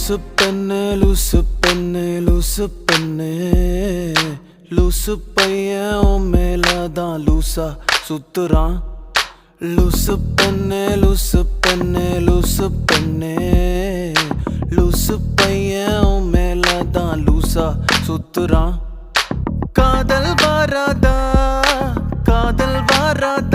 லூசு பெண்ணே லூசு பெண்ணே லூசு பெண்ணே லூசு பையன் உன் மேலதான் லூசா சுத்துறான் லூசு பெண்ணே லூசு பெண்ணே லூசு பெண்ணே லூசு பையன் உன் மேலதான் லூசா சுத்துறான் காதல் வாராதா காதல் வாராதா